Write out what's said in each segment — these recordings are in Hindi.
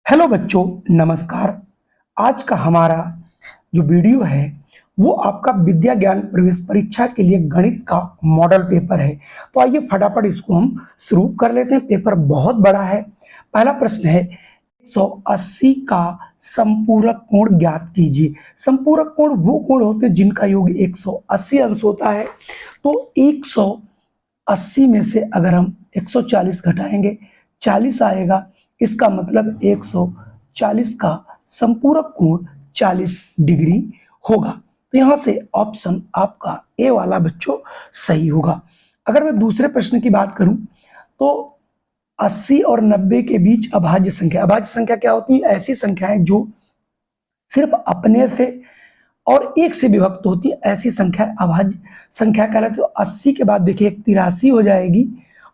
हेलो बच्चों, नमस्कार। आज का हमारा जो वीडियो है वो आपका विद्या ज्ञान प्रवेश परीक्षा के लिए गणित का मॉडल पेपर है। तो आइए फटाफट इसको हम शुरू कर लेते हैं। पेपर बहुत बड़ा है। पहला प्रश्न है 180 का संपूरक कोण ज्ञात कीजिए। संपूरक कोण वो कोण होते हैं जिनका योग 180 अंश होता है। तो 180 में से अगर हम 140 घटाएंगे 40 आएगा। इसका मतलब 140 का संपूरक कोण 40 डिग्री होगा। तो यहां से ऑप्शन आपका ए वाला बच्चों सही होगा। अगर मैं दूसरे प्रश्न की बात करूं तो 80 और 90 के बीच अभाज्य संख्या क्या होती है? ऐसी संख्याएं जो सिर्फ अपने से और एक से विभक्त होती है, ऐसी संख्या अभाज्य संख्या कहलाती है। तो 80 के बाद देखिए एक 83 हो जाएगी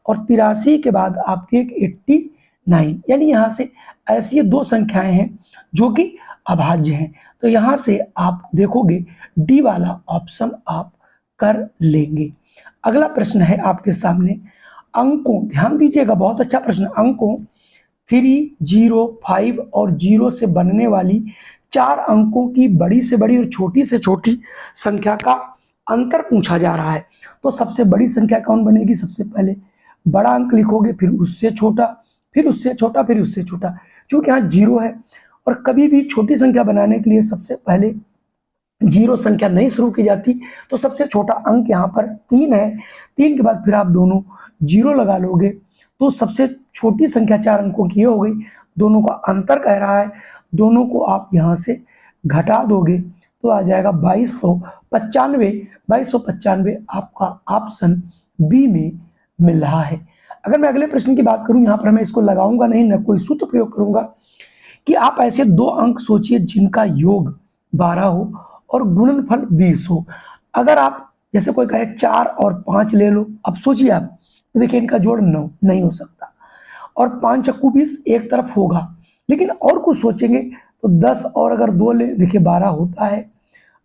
और 83 के बाद आपकी एक 89, यानी यहाँ से ऐसी दो संख्याएं हैं जो कि अभाज्य हैं। तो यहाँ से आप देखोगे डी वाला ऑप्शन आप कर लेंगे। अगला प्रश्न है आपके सामने अंकों, ध्यान दीजिएगा, बहुत अच्छा प्रश्न। अंकों 3, 0, 5 और 0 से बनने वाली 4 अंकों की बड़ी से बड़ी और छोटी से छोटी संख्या का अंतर पूछा जा रहा है। तो सबसे बड़ी संख्या कौन बनेगी? सबसे पहले बड़ा अंक लिखोगे, फिर उससे छोटा, फिर उससे छोटा, फिर उससे छोटा। क्योंकि यहाँ 0 है और कभी भी छोटी संख्या बनाने के लिए सबसे पहले 0 संख्या नहीं शुरू की जाती। तो सबसे छोटा अंक यहाँ पर 3 है। 3 के बाद फिर आप दोनों 0 लगा लोगे तो सबसे छोटी संख्या 4 अंकों की हो गई। दोनों का अंतर कह रहा है, दोनों को आप यहाँ से घटा दोगे तो आ जाएगा 2295। 2295 आपका ऑप्शन बी में मिल रहा है। अगर मैं अगले प्रश्न की बात करूं, यहाँ पर मैं इसको लगाऊंगा नहीं, न कोई सूत्र प्रयोग करूंगा, कि आप ऐसे दो अंक सोचिए जिनका योग 12 हो और गुणनफल 20 हो। अगर आप जैसे कोई कहे 4 और 5 ले लो, अब सोचिए आप, तो देखिए इनका जोड़ 9 नहीं हो सकता और 5 चक्कू 20 एक तरफ होगा। लेकिन और कुछ सोचेंगे तो 10 और अगर 2 ले, देखिए 12 होता है,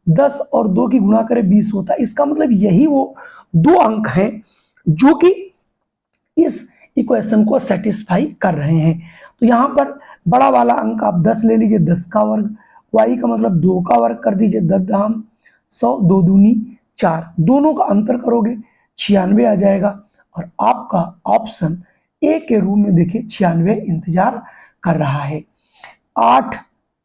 10 और 2 की गुणा करें 20 होता है। इसका मतलब यही वो दो अंक हैं जो कि इस इक्वेशन को सेटिस्फाई कर रहे हैं। तो यहाँ पर बड़ा वाला अंक आप 10 ले लीजिए, 10 का वर्ग, y का मतलब 2 का वर्ग कर दीजिए, 10 धाम 100, 2 दूनी 4, दोनों का अंतर करोगे 96 आ जाएगा। और आपका ऑप्शन ए के रूप में देखिए 96 इंतजार कर रहा है। 8,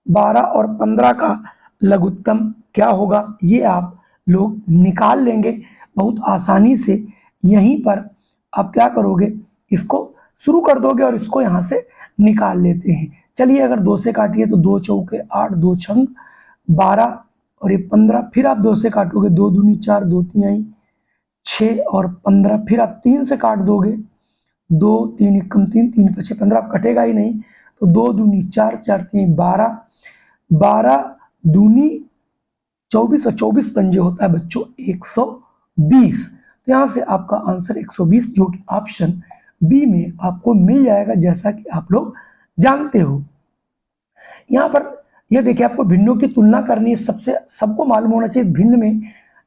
12 और 15 का लघुत्तम क्या होगा ये आप लोग निकाल लेंगे बहुत आसानी से। यहीं पर आप क्या करोगे, इसको शुरू कर दोगे और इसको यहाँ से निकाल लेते हैं। चलिए अगर 2 से काटिए तो 2 चौके 8, 2 छंग 12 और ये 15, फिर आप 2 से काटोगे, 2 दूनी 4, 2 तिहाई 6 और 15, फिर आप 3 से काट दोगे, 2 3 एकम 3, 3 5 15, आप कटेगा ही नहीं। तो 2 दूनी 4, 4 3 12, 12 दूनी 24 और 24 पंजे होता है बच्चों 120। तो यहाँ से आपका आंसर 120 जो कि ऑप्शन बी में आपको मिल जाएगा, जैसा कि आप लोग जानते हो। यहाँ पर यह देखिए आपको भिन्नों की तुलना करनी है। सबको मालूम होना चाहिए भिन्न में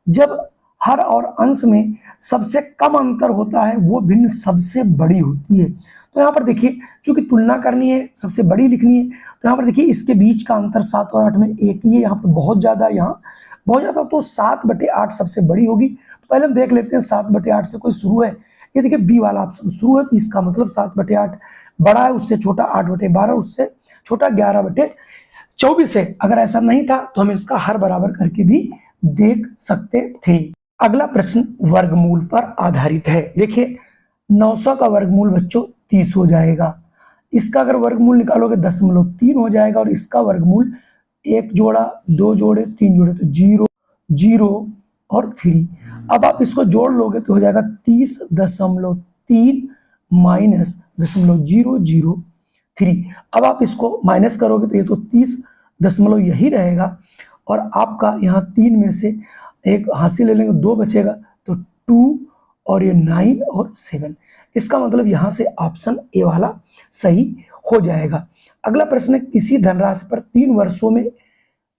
जब हर और अंश में सबसे कम अंतर होता है वो भिन्न सबसे बड़ी होती है। तो यहाँ पर देखिए चूंकि तुलना करनी है, सबसे बड़ी लिखनी है, तो यहाँ पर देखिए इसके बीच का अंतर 7 और 8 में एक ही है। यहाँ पर बहुत ज़्यादा, यहाँ बहुत ज़्यादा, तो 7/8 सबसे बड़ी होगी। तो पहले हम देख लेते हैं 7/8 से कोई शुरू है। ये देखिए बी वाला ऑप्शन शुरू है, तो इसका मतलब 7/8 बड़ा है, उससे छोटा 8/12, उससे छोटा 11/24 है। अगर ऐसा नहीं था तो हम इसका हर बराबर करके भी देख सकते थे। अगला प्रश्न वर्गमूल पर आधारित है। देखिए 900 का वर्गमूल बच्चों 30 हो जाएगा। इसका अगर वर्गमूल निकालोगे 0.3 हो जाएगा और इसका वर्गमूल 1 जोड़ा 2 जोड़े 3 जोड़े तो 0 0 और 3। अब आप इसको जोड़ लोगे तो हो जाएगा 30.3 माइनस 0.003। अब आप इसको माइनस करोगे तो ये तो 30 दशमलव यही रहेगा और आपका यहाँ 3 में से एक हासिल ले लेंगे, 2 बचेगा, तो 2 और ये 9 और 7। इसका मतलब यहाँ से ऑप्शन ए वाला सही हो जाएगा। अगला प्रश्न है किसी धनराशि पर 3 वर्षों में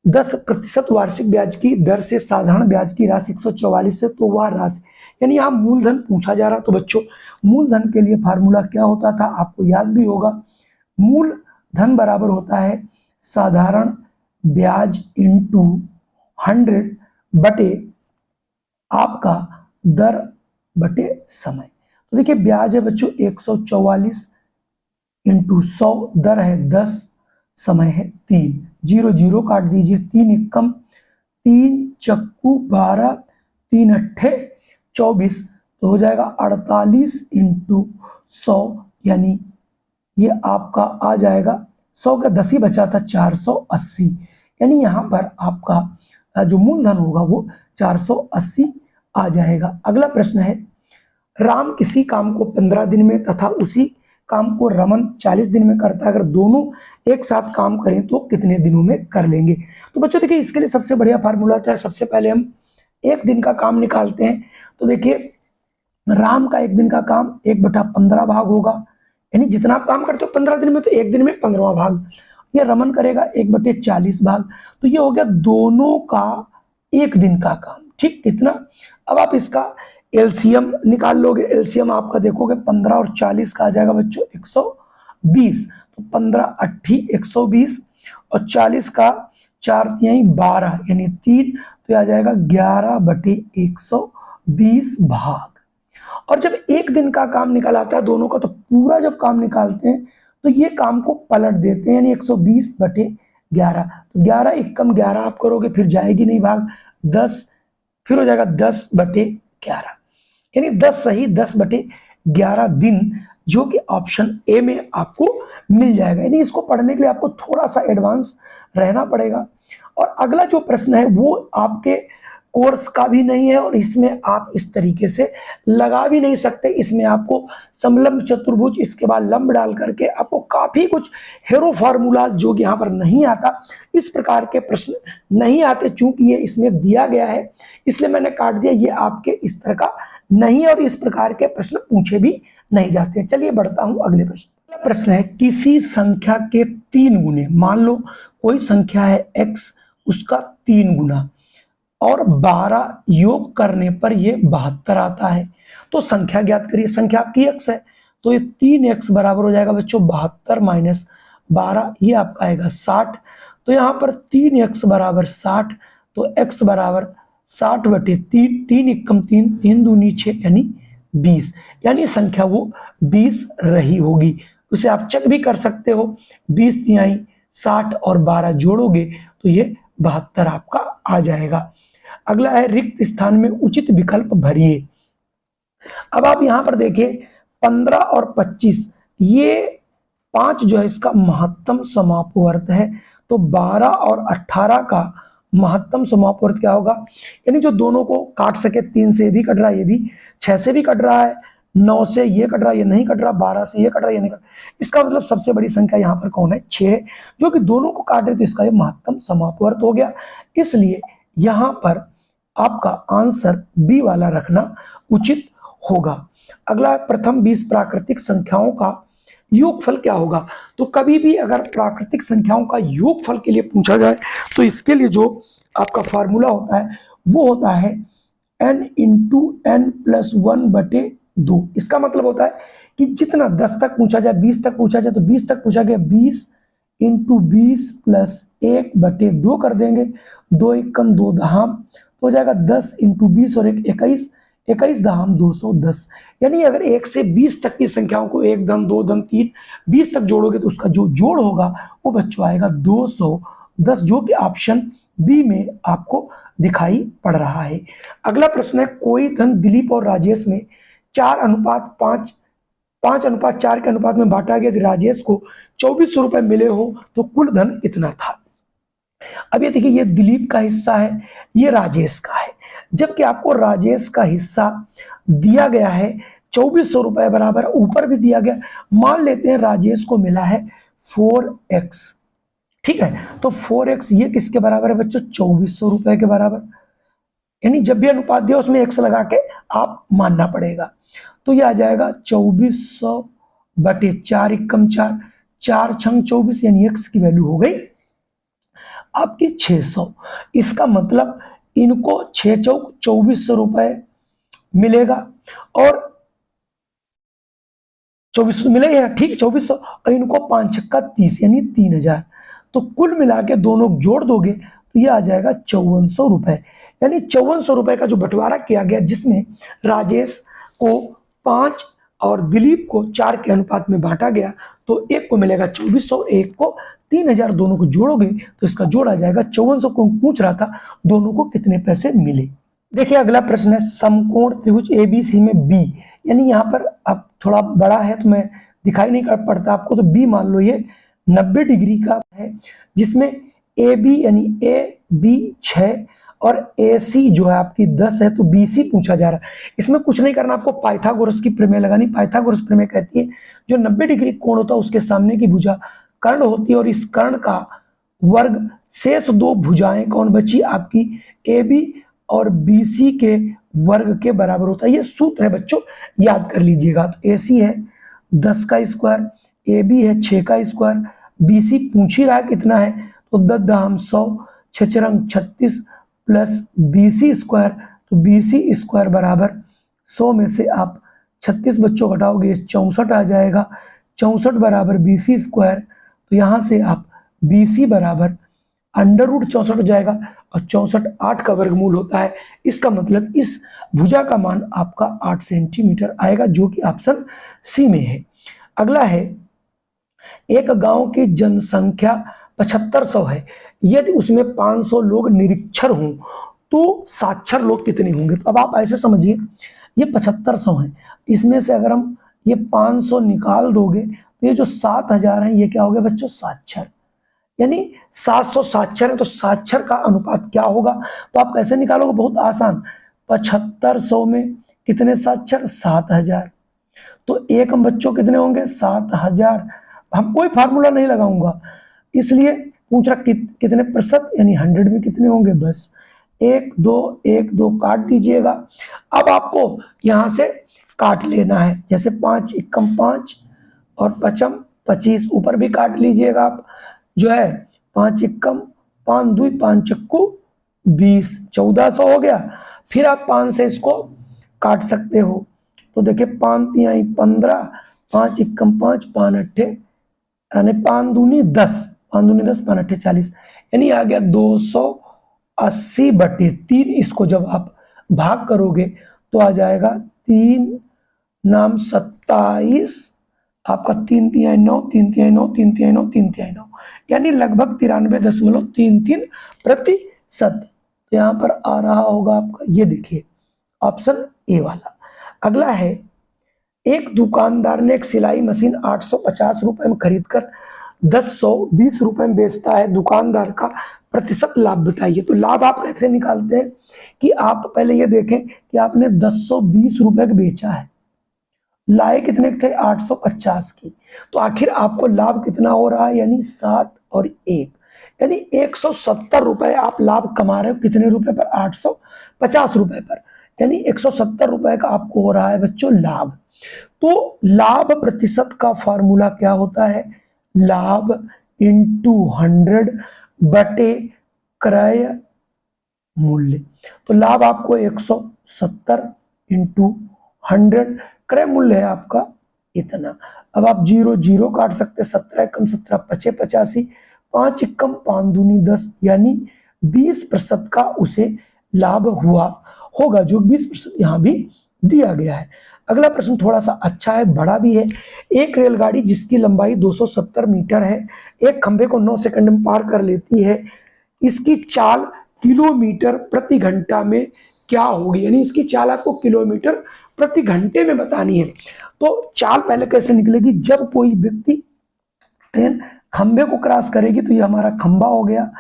10% वार्षिक ब्याज की दर से साधारण ब्याज की राशि 144 है, तो वह राशि, यानी यहाँ मूलधन पूछा जा रहा। तो बच्चों मूलधन के लिए फार्मूला क्या होता था आपको याद भी होगा, मूल धन बराबर होता है साधारण ब्याज इंटू 100 बटे आपका दर बटे समय। तो देखिए ब्याज है बच्चों 144 इंटू 100, दर है 10, समय है 3, 0 0 काट दीजिए, 3 एकम 3 चक्कू 12, 3 अट्ठे 24, तो हो जाएगा 48 इंटू 100, यानी ये आपका आ जाएगा 100 का 10 ही बचा था 480, यानी यहाँ पर आपका जो मूलधन होगा वो 480 आ जाएगा। अगला प्रश्न है, राम किसी काम को 15 दिन में तथा उसी काम को रमन 40 दिन में करता है, अगर दोनों एक साथ काम करें तो कितने दिनों में कर लेंगे। तो बच्चों देखिए इसके लिए सबसे बढ़िया फार्मूला क्या है, सबसे पहले हम एक दिन का काम निकालते हैं। तो देखिए राम का एक दिन का काम 1/15 भाग होगा, यानी जितना आप काम करते हो 15 दिन में तो एक दिन में 15वां भाग। ये रमन करेगा 1/40 भाग, तो ये हो गया दोनों का एक दिन का काम। ठीक, कितना, अब आप इसका एलसीएम निकाल लोगे। एलसीएम आपका देखोगे 15 और 40 का आ जाएगा बच्चों 120, तो 15 अट्ठी 120 और 40 का 4 तिहाई 12 यानी 3, तो आ जाएगा 11/120 भाग। और जब एक दिन का काम निकल आता है दोनों का, तो पूरा जब काम निकालते हैं तो ये काम को पलट देते हैं, यानी 120/11, तो 11 एकम 11 आप करोगे फिर जाएगी नहीं भाग 10, फिर हो जाएगा 10/11, यानी 10 सही 10/11 दिन, जो कि ऑप्शन ए में आपको मिल जाएगा। यानी इसको पढ़ने के लिए आपको थोड़ा सा एडवांस रहना पड़ेगा। और अगला जो प्रश्न है वो आपके कोर्स का भी नहीं है और इसमें आप इस तरीके से लगा भी नहीं सकते। इसमें आपको समलंब चतुर्भुज, इसके बाद लंब डाल करके आपको काफी कुछ हेरो फार्मूला जो कि यहाँ पर नहीं आता, इस प्रकार के प्रश्न नहीं आते। चूंकि ये इसमें दिया गया है इसलिए मैंने काट दिया, ये आपके इस तरह का नहीं है और इस प्रकार के प्रश्न पूछे भी नहीं जाते। चलिए बढ़ता हूं अगले प्रश्न। प्रश्न है, किसी संख्या के 3 गुने, मान लो कोई संख्या है x, उसका 3 गुना और 12 योग करने पर ये 72 आता है, तो संख्या ज्ञात करिए। संख्या आपकी x है, तो ये 3x बराबर हो जाएगा बच्चों 72 माइनस 12, ये आपका आएगा 60। तो यहाँ पर 3x बराबर 60, तो x बराबर 60/3, 3 एकम 3, 3 दूनी 6 यानी 20, यानी संख्या वो 20 रही होगी। उसे आप चेक भी कर सकते हो, 20 तिहाई 60 और 12 जोड़ोगे तो ये 72 आपका आ जाएगा। अगला है, रिक्त स्थान में उचित विकल्प भरिए। अब आप यहां पर देखिए 15 और 25, ये 5 जो है इसका महत्तम समापवर्त है, तो 12 और 18 का महत्तम समापवर्त क्या होगा, यानी जो दोनों को काट सके, 3 से भी कट रहा है, ये भी 6 से भी कट रहा है, 9 से ये कट रहा है, ये नहीं कट रहा, 12 से ये कट रहा है, ये नहीं कट रहा। इसका मतलब सबसे बड़ी संख्या यहाँ पर कौन है, 6 है, जो कि दोनों को काट रहे, तो इसका ये महत्तम समापवर्त हो गया। इसलिए यहाँ पर आपका आंसर बी वाला रखना उचित होगा। अगला है, प्रथम 20 प्राकृतिक संख्याओं का योगफल क्या होगा। तो कभी भी अगर प्राकृतिक संख्याओं का योगफल के लिए पूछा जाए तो इसके लिए जो आपका फार्मूला होता है वो होता है n इंटू n प्लस 1/2। इसका मतलब होता है कि जितना 10 तक पूछा जाए, 20 तक पूछा जाए, तो 20 तक पूछा गया 20 इंटू 20 प्लस 1/2 कर देंगे, 2 एकम 2 दहाम, तो हो जाएगा 10 इंटू 20 और 1 21, 21 दहाम 210। यानी अगर 1 से 20 तक की संख्याओं को 1 धन 2 धन 3 20 तक जोड़ोगे तो उसका जो जोड़ होगा वो बच्चों आएगा 210, जो कि ऑप्शन बी में आपको दिखाई पड़ रहा है। अगला प्रश्न है, कोई धन दिलीप और राजेश में 4:5 5:4 के अनुपात में बांटा गया, यदि राजेश को 2400 रुपए मिले हो तो कुल धन कितना था। अब ये देखिए, ये दिलीप का हिस्सा है, ये राजेश का है, जबकि आपको राजेश का हिस्सा दिया गया है 2400 रुपए बराबर, ऊपर भी दिया गया। मान लेते हैं राजेश को मिला है 4x, ठीक है, तो 4x ये किसके बराबर है बच्चों, 2400 रुपए के बराबर। यानी जब भी अनुपात दिया उसमें x लगा के आप मानना पड़ेगा, तो ये आ जाएगा 2400/4 एकम 4, 4 छंग 24, यानी x की वैल्यू हो गई आपकी 600। इसका मतलब इनको 6 चौक 2400 रुपए मिलेगा और 2400 मिले या ठीक है 2400, और इनको 5 छक्का 30 यानी 3000। तो कुल मिला के दोनों जोड़ दोगे तो ये आ जाएगा 5400 रुपए। यानी 5400 रुपए का जो बंटवारा किया गया, जिसमें राजेश को 5 और दिलीप को 4 के अनुपात में बांटा गया, तो एक को मिलेगा 2400, एक को 3000, दोनों को जोड़ोगे तो इसका जोड़ आ जाएगा 5400। को पूछ रहा था दोनों को कितने पैसे मिले। देखिए अगला प्रश्न है, समकोण त्रिभुज एबीसी में बी, यानी यहाँ पर अब थोड़ा बड़ा है तो मैं दिखाई नहीं कर पड़ता आपको, तो बी मान लो ये 90 डिग्री का है, जिसमें ए बी यानी ए बी 6 और ए सी जो है आपकी 10 है, तो बी सी पूछा जा रहा है। इसमें कुछ नहीं करना, आपको पाइथागोरस की प्रमेय लगानी। पाइथागोरस प्रमेय कहती है जो 90 डिग्री कोण होता है उसके सामने की भुजा कर्ण होती है, और इस कर्ण का वर्ग शेष दो भुजाएं कौन बची आपकी, ए बी और बी सी के वर्ग के बराबर होता है। ये सूत्र है बच्चों, याद कर लीजिएगा। तो ए सी है 10 का स्क्वायर, ए बी है 6 का स्क्वायर, बी सी पूछ ही रहा है कितना है, तो 10 दहम 100, 6 36 प्लस बी सी स्क्वायर, तो बी सी स्क्वायर बराबर 100 में से आप 36 बच्चों घटाओगे 64 आ जाएगा, 64 बराबर बी सी स्क्वायर, तो यहाँ से आप बी सी बराबर √64 हो जाएगा, और 64 8 का वर्गमूल होता है। इसका मतलब इस भुजा का मान आपका 8 सेंटीमीटर आएगा, जो कि ऑप्शन सी में है। अगला है, एक गांव की जनसंख्या 7500 है, यदि उसमें 500 लोग निरीक्षर हों तो साक्षर लोग कितने होंगे। तो अब आप ऐसे समझिए, ये 7500 है, इसमें से अगर हम ये 500 निकाल दोगे तो ये जो 7000 है ये क्या हो गया बच्चों, साक्षर। यानी 700 साक्षर है, तो साक्षर का अनुपात क्या होगा, तो आप कैसे निकालोगे, बहुत आसान। 7500 में कितने साक्षर, 7000, तो एक बच्चों कितने होंगे, 7000। हम कोई फार्मूला नहीं लगाऊंगा, इसलिए पूछ रहा कितने प्रतिशत, यानी 100 में कितने होंगे, बस 1 2 1 2 काट दीजिएगा। अब आपको यहां से काट लेना है, जैसे 5 एकम 5 और 5 25, ऊपर भी काट लीजिएगा आप, जो है 5 एकम 5 2 5 चक्कू 20, 1400 हो गया। फिर आप 5 से इसको काट सकते हो, तो देखिए 5 तिहाई 15, 5 एकम 5, 5 अट्ठे यानी 5 दूनी 10, 5 दूनी 10, 5 अट्ठे 40, यानी आ गया 280/3। इसको जब आप भाग करोगे तो आ जाएगा 3 नाम 27, आपका 3 तिहाई 9, 3 तिहाई 9, 3 तिहाई 9, 3 तिहाई 9, यानी लगभग 93.33%। तो यहाँ पर आ रहा होगा आपका, ये देखिए ऑप्शन ए वाला। अगला है, एक दुकानदार ने एक सिलाई मशीन 850 रुपए में खरीदकर 1020 रुपए में बेचता है, दुकानदार का प्रतिशत लाभ बताइए। तो लाभ आप कैसे निकालते हैं कि आप पहले ये देखें कि आपने 1020 रुपए का बेचा है, लाए कितने थे, 850 की, तो आखिर आपको लाभ कितना हो रहा है, यानी 7 और 1, यानी 170 रुपए आप लाभ कमा रहे हो। कितने रुपए पर, 850 रुपए पर, यानी 170 रुपए का आपको हो रहा है बच्चों लाभ। तो लाभ प्रतिशत का फॉर्मूला क्या होता है, लाभ इंटू 100 बटे क्रय मूल्य। तो लाभ आपको 170 इंटू 100, क्रय मूल्य है आपका इतना। अब आप 0 0 काट सकते, 17 एकम 17 पचे 85, 5 एकम 5 दूनी 10, यानी 20% का उसे लाभ हुआ होगा, जो 20% यहाँ भी दिया गया है। अगला प्रश्न थोड़ा सा अच्छा है, बड़ा भी है। एक रेलगाड़ी जिसकी लंबाई 270 मीटर है, एक खंभे को 9 सेकंड में पार कर लेती है, इसकी चाल किलोमीटर प्रति घंटा में क्या होगी, यानी इसकी चाल आपको किलोमीटर प्रति घंटे में बतानी है। तो चाल पहले कैसे निकलेगी, जब कोई व्यक्ति ट्रेन खंभे को क्रॉस करेगी, तो ये हमारा खंभा हो गया,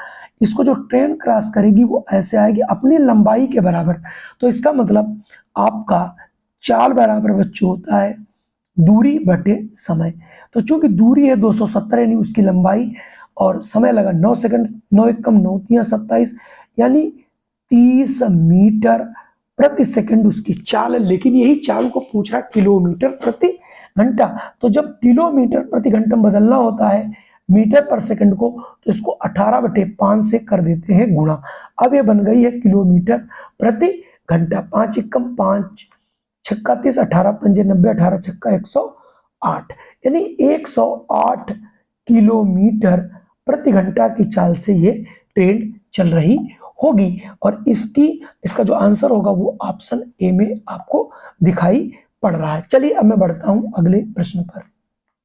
इसको जो ट्रेन क्रॉस करेगी वो ऐसे आएगी अपनी लंबाई के बराबर। तो इसका मतलब आपका चाल बराबर बच्चों होता है दूरी बटे समय। तो चूंकि दूरी है 270, यानी उसकी लंबाई, और समय लगा 9 सेकंड, 9 एकम 9 तिहाई 27, यानी 30 मीटर प्रति सेकंड उसकी चाल है। लेकिन यही चाल को पूछ रहा है किलोमीटर प्रति घंटा। तो जब किलोमीटर प्रति घंटा बदलना होता है मीटर पर सेकंड को, तो इसको 18/5 से कर देते हैं गुणा। अब ये बन गई है किलोमीटर प्रति घंटा। 5 एकम 5 छक्का 30, 18 पंजे 90, 18 छक्का 108, यानी 108 किलोमीटर प्रति घंटा की चाल से ये ट्रेन चल रही होगी। और इसका जो आंसर होगा वो ऑप्शन ए में आपको दिखाई पड़ रहा है। चलिए अब मैं बढ़ता हूं अगले प्रश्न पर।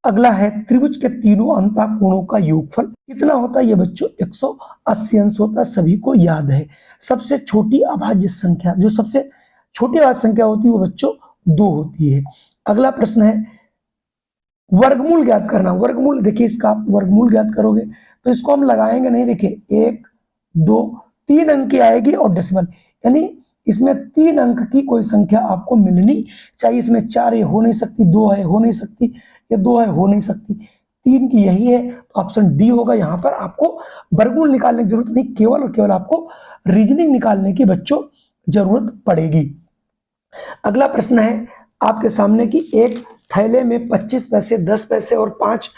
अगला है त्रिभुज के तीनों अंतःकोणों का योगफल कितना होता है? ये बच्चों 180 अंश होता है, सभी को याद है। सबसे छोटी अभाज्य संख्या, जो सबसे छोटी अभाज्य संख्या होती है वो बच्चों 2 होती है। अगला प्रश्न है वर्गमूल ज्ञात करना। वर्गमूल देखिए, इसका आप वर्गमूल ज्ञात करोगे तो इसको हम लगाएंगे नहीं। देखिए 1 2 3 अंक की आएगी और डेसिमल, यानी इसमें 3 अंक की कोई संख्या आपको मिलनी चाहिए। इसमें 4 ये हो नहीं सकती, 2 है हो नहीं सकती, ये 2 है हो नहीं सकती, 3 की यही है, तो ऑप्शन डी होगा। यहाँ पर आपको वर्गमूल निकालने की जरूरत नहीं, केवल और केवल आपको रीजनिंग निकालने की बच्चों जरूरत पड़ेगी। अगला प्रश्न है आपके सामने कि एक थैले में 25 पैसे, 10 पैसे और 5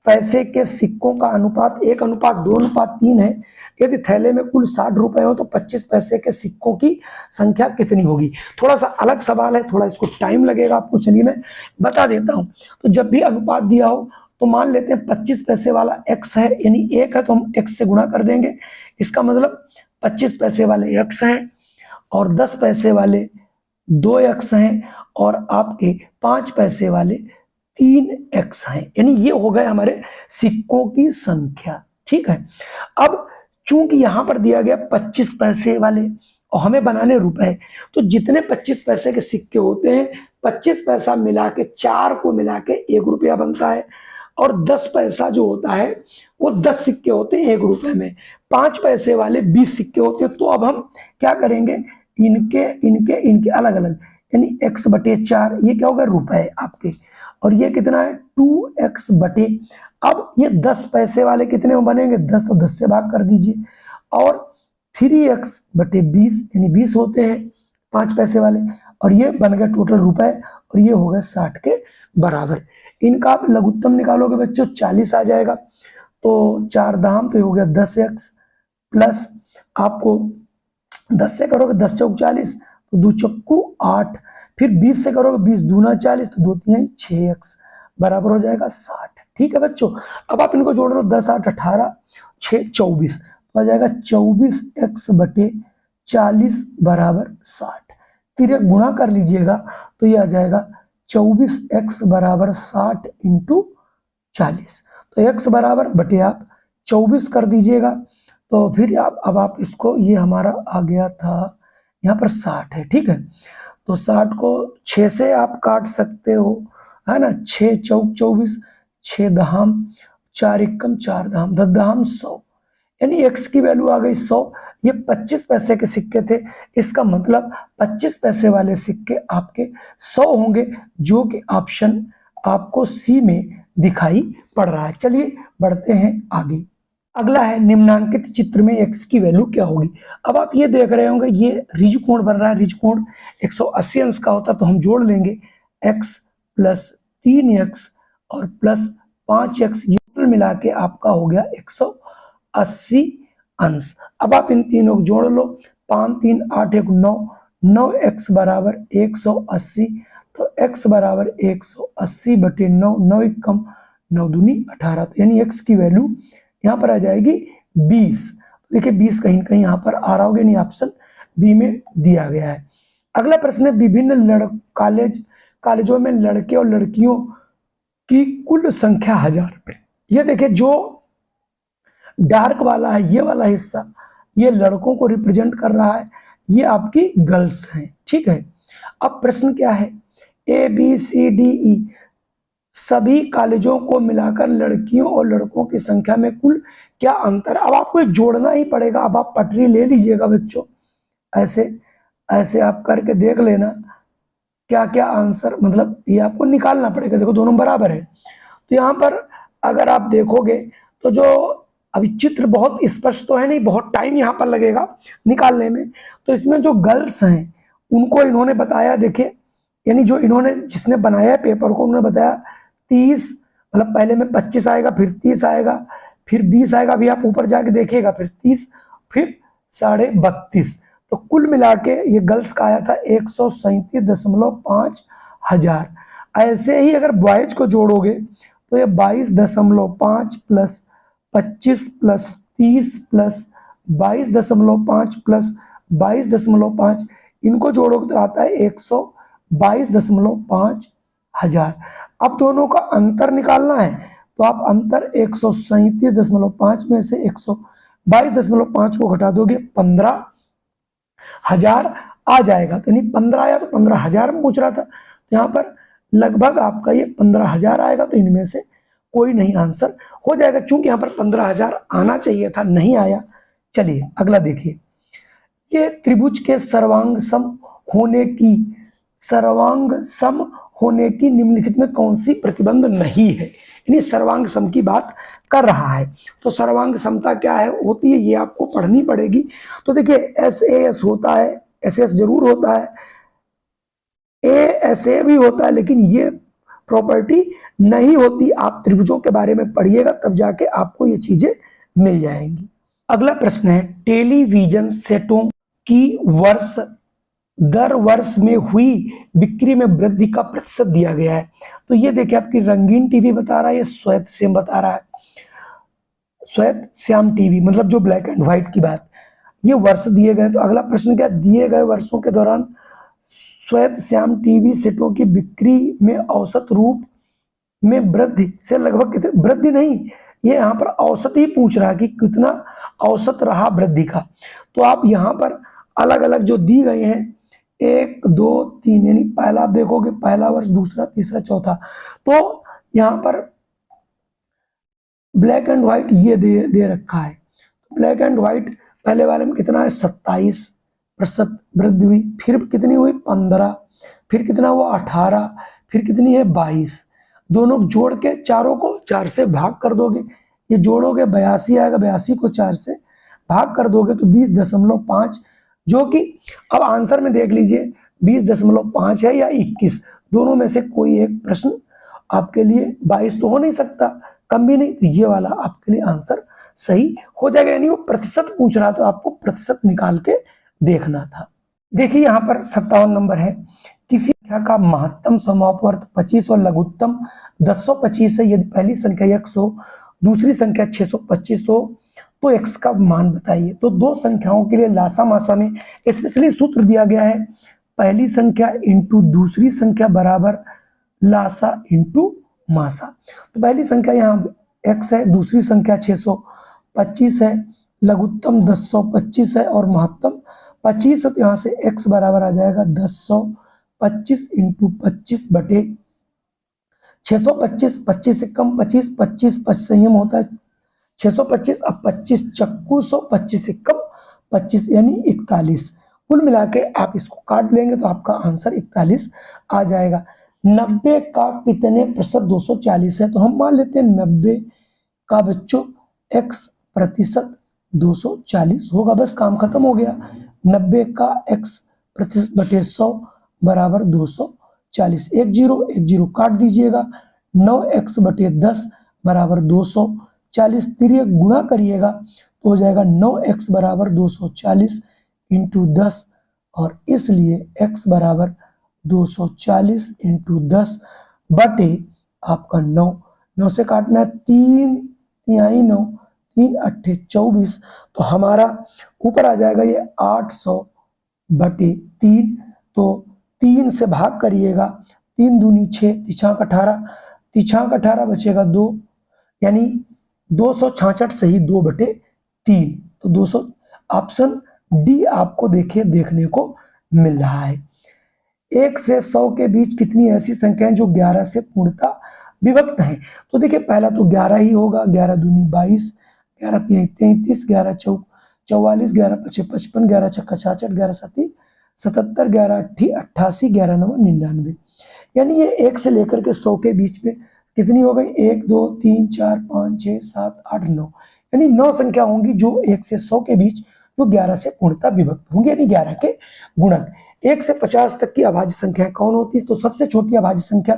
पैसे के सिक्कों का अनुपात 1:2:3 है। यदि थैले में कुल 60 रुपए हो तो 25 पैसे के सिक्कों की संख्या कितनी होगी? थोड़ा सा अलग सवाल है, थोड़ा इसको टाइम लगेगा आपको, चलिए मैं बता देता हूं। तो जब भी अनुपात दिया हो तो मान लेते हैं 25 पैसे वाला x है, यानी 1 है तो हम x से गुणा कर देंगे। इसका मतलब 25 पैसे वाले x हैं और 10 पैसे वाले 2x हैं और आपके 5 पैसे वाले 3x हैं, यानी ये हो गए हमारे सिक्कों की संख्या। ठीक है, अब चूंकि यहां पर दिया गया 25 पैसे वाले और हमें बनाने रुपए, तो जितने 25 पैसे के सिक्के होते हैं 25 पैसा मिला के 4 को मिला के 1 रुपया बनता है। और 10 पैसा जो होता है वो 10 सिक्के होते हैं 1 रुपए में, 5 पैसे वाले 20 सिक्के होते हैं। तो अब हम क्या करेंगे, इनके इनके इनके अलग अलग, यानी x/4, ये क्या होगा रुपए आपके, और ये कितना है 2x/, अब ये 10 पैसे वाले कितने में बनेंगे 10, तो 10 से भाग कर दीजिए, और 3x/20 यानी 20 होते हैं 5 पैसे वाले, और ये बन गए टोटल रुपए और ये हो गए 60 के बराबर। इनका आप लघुत्तम निकालोगे बच्चों 40 आ जाएगा, तो 4 दाम तो हो गया 10x प्लस आपको 10 से करोगे 10 चौक 40, तो 2 चक्कू 8, फिर 20 से करोगे 20 दूना 40, तो 2 3 6x बराबर हो जाएगा 60। ठीक है बच्चों, अब आप इनको जोड़ लो 10 8 18 6 24, तो आ जाएगा 24x/40 बराबर 60। फिर एक गुणा कर लीजिएगा तो ये आ जाएगा 24x बराबर 60 × 40, तो x बराबर बटे आप 24 कर दीजिएगा। तो फिर अब आप इसको, ये हमारा आ गया था यहाँ पर 60 है। ठीक है, तो 60 को 6 से आप काट सकते हो, है ना, 6 चौक 24, 6 दहाम 4 एकम 4 दहाम 10 दहाम 100, यानी x की वैल्यू आ गई 100। ये 25 पैसे के सिक्के थे, इसका मतलब 25 पैसे वाले सिक्के आपके 100 होंगे, जो कि ऑप्शन आपको सी में दिखाई पड़ रहा है। चलिए बढ़ते हैं आगे। अगला है निम्नांकित चित्र में x की वैल्यू क्या होगी। अब आप ये देख रहे होंगे ये ऋजुकोण बन रहा है, ऋजुकोण 180 अंश का होता, तो हम जोड़ लेंगे x प्लस 3x और प्लस 5x, ये टोटल मिला के आपका हो गया 180 अंश। अब आप इन तीनों को जोड़ लो, 5 3 8 1 9, 9x बराबर 180, तो x बराबर 180/9, 9 एकम 9 दूनी 18, तो यानी x की वैल्यू यहाँ पर आ जाएगी 20। देखिए 20 कहीं कहीं यहाँ पर आ रहा होगा, नहीं ऑप्शन बी में दिया गया है। अगला प्रश्न है विभिन्न कॉलेजों में लड़के और लड़कियों की कुल संख्या 1000। ये देखिए जो डार्क वाला है, ये वाला हिस्सा ये लड़कों को रिप्रेजेंट कर रहा है, ये आपकी गर्ल्स हैं। ठीक है, अब प्रश्न क्या है, ABCDE सभी कॉलेजों को मिलाकर लड़कियों और लड़कों की संख्या में कुल क्या अंतर। अब आपको जोड़ना ही पड़ेगा। अब आप पटरी ले लीजिएगा बच्चों, ऐसे ऐसे आप करके देख लेना क्या क्या आंसर, मतलब ये आपको निकालना पड़ेगा। देखो दोनों बराबर है, तो यहाँ पर अगर आप देखोगे तो जो अभी चित्र बहुत स्पष्ट तो है नहीं, बहुत टाइम यहाँ पर लगेगा निकालने में। तो इसमें जो गर्ल्स हैं उनको इन्होंने बताया, देखिए यानी जो इन्होंने जिसने बनाया पेपर को उन्होंने बताया 30, मतलब पहले में 25 आएगा, फिर 30 आएगा, फिर 20 आएगा, अभी आप ऊपर जाके देखिएगा, फिर 30, फिर 32.5, तो कुल मिला के ये गर्ल्स का आया था 137.5 हजार। ऐसे ही अगर बॉयज को जोड़ोगे तो ये 22.5 प्लस 25 प्लस 30 प्लस 22.5 प्लस 22.5, इनको जोड़ोगे तो आता है 122.5 हजार। अब दोनों का अंतर निकालना है तो आप अंतर 137.5 में से 122.5 को घटा दोगे, 15,000 आ जाएगा। तो नहीं 15 आया तो 15,000 में पूछ रहा था, तो यहाँ पर लगभग आपका ये 15,000 आएगा। तो इनमें से कोई नहीं आंसर हो जाएगा, चूंकि यहाँ पर 15,000 आना चाहिए था, नहीं आया। चलिए अगला देखिए, ये त्रिभुज के सर्वांग सम होने की निम्नलिखित में कौन सी प्रतिबंध नहीं है, यानी सर्वांग सम की बात कर रहा है। तो सर्वांग समता क्या है होती है, ये आपको पढ़नी पड़ेगी। तो देखिए SAS होता है, SS जरूर होता है, ASA भी होता है, लेकिन ये प्रॉपर्टी नहीं होती। आप त्रिभुजों के बारे में पढ़िएगा तब जाके आपको ये चीजें मिल जाएंगी। अगला प्रश्न है, टेलीविजन सेटों की दर वर्ष में हुई बिक्री में वृद्धि का प्रतिशत दिया गया है। तो ये देखिए आपकी रंगीन टीवी बता रहा है, ये श्वेत श्याम बता रहा है, श्वेत श्याम टीवी मतलब जो ब्लैक एंड व्हाइट की बात, ये वर्ष दिए गए। तो अगला प्रश्न क्या, दिए गए वर्षों के दौरान श्वेत श्याम टीवी सेटों की बिक्री में औसत रूप में वृद्धि से लगभग कितने, वृद्धि नहीं, ये यहाँ पर औसत ही पूछ रहा है कि कितना औसत रहा वृद्धि का। तो आप यहाँ पर अलग अलग जो दी गए हैं 1 2 3, यानी पहला आप देखोगे पहला वर्ष, दूसरा, तीसरा, चौथा, तो यहाँ पर ब्लैक एंड व्हाइट ये दे रखा है। ब्लैक एंड व्हाइट पहले वाले में कितना है 27% वृद्धि हुई, फिर कितनी हुई 15, फिर कितना हुआ 18, फिर कितनी है 22। दोनों जोड़ के चारों को 4 से भाग कर दोगे, ये जोड़ोगे 82 आएगा, 82 को 4 से भाग कर दोगे तो 20.5, जो कि अब आंसर में देख लीजिए 20.5 है या 21, दोनों में से कोई एक प्रश्न आपके लिए 22 तो हो नहीं सकता, कम भी नहीं, तो ये वाला आपके लिए आंसर सही हो जाएगा। यानी वो प्रतिशत पूछ रहा था, आपको प्रतिशत निकाल के देखना था। देखिए यहाँ पर 57 नंबर है, किसी संख्या का महत्तम समापवर्त 25 और लघुत्तम 1025 है, यदि पहली संख्या 100 दूसरी संख्या 625 हो तो x का मान बताइए। तो दो संख्याओं के लिए लासा मासा में स्पेशली सूत्र दिया गया है, पहली संख्या इंटू दूसरी संख्या बराबर लासा इंटू मासा। तो पहली संख्या यहाँ x है, दूसरी संख्या 625 है, लघुत्तम 1025 है और महत्तम 25 है। तो यहाँ से x बराबर आ जाएगा 1025 इंटू 25 बटे 625, 25 से कम 25, 25 संयम होता है 625, अब 25 चक्कू 100, 25 से कम 25 यानी 41। कुल मिला के आप इसको काट लेंगे तो आपका आंसर 41 आ जाएगा। 90 का कितने प्रतिशत 240 है, तो हम मान लेते हैं 90 का बच्चों x प्रतिशत 240 होगा, बस काम खत्म हो गया। 90 का x प्रतिशत बटे 100 बराबर 240, 1 0 काट दीजिएगा, 9x बटे 10 बराबर 240, तिर्यक गुणा करिएगा तो हो जाएगा 9x बराबर 240 इंटू 10, और इसलिए x बराबर 240 इंटू 10 बटे आपका 9 से काटना है 3 तिहाई 9, 3 अट्ठे 24, तो हमारा ऊपर आ जाएगा ये 800 बटे 3। तो 3 से भाग करिएगा, 3 दूनी 6, तिछाक 18, तिछाक 18 बचेगा 2, यानी 266 सही 2 बटे 3। तो 200 ऑप्शन डी आपको देखने को मिल रहा है। 1 से 100 के बीच कितनी ऐसी संख्याएं जो 11 से पूर्णतः विभक्त हैं, तो देखिए पहला तो 11 ही होगा, 11 दूनी 22, 11 तिहाई 33, 11 चौक 44, 11 पचे 55, 11 छक्का 66, 11 सती 77, 11 अट्ठी 88, 11 नवा 99, यानी ये 1 से लेकर के 100 के बीच में कितनी हो गई 1 2 3 4 5 6 7 8 9, यानी 9 संख्या होंगी जो 1 से 100 के बीच जो 11 से पूर्णतः विभक्त होंगे, यानी 11 के गुणक। 1 से 50 तक की अभाज्य संख्या कौन होती है, तो सबसे छोटी अभाज्य संख्या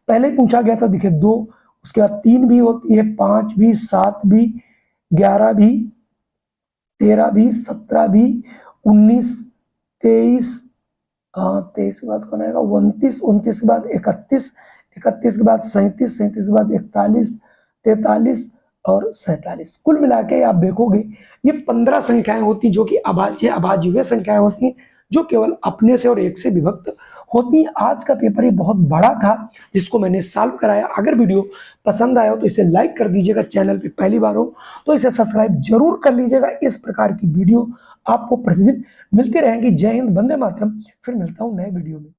पहले पूछा गया था, देखिए 2, उसके बाद 3 भी होती है, 5 भी, 7 भी, 11 भी, 13 भी, 17 भी, 19, 23, 23 के बाद कौन आएगा 29, 29 के बाद 31, 31 के बाद 37, 37 के बाद 41, 43 और 47। कुल मिला के आप देखोगे ये 15 संख्याएं होती जो कि अभाज्य अभाज्य वे संख्याएं होती हैं जो केवल अपने से और एक से विभक्त होती है। आज का पेपर ये बहुत बड़ा था जिसको मैंने सॉल्व कराया। अगर वीडियो पसंद आया हो तो इसे लाइक कर दीजिएगा, चैनल पे पहली बार हो तो इसे सब्सक्राइब जरूर कर लीजिएगा। इस प्रकार की वीडियो आपको प्रतिदिन मिलती रहेंगी। जय हिंद, वंदे मातरम। फिर मिलता हूँ नए वीडियो में।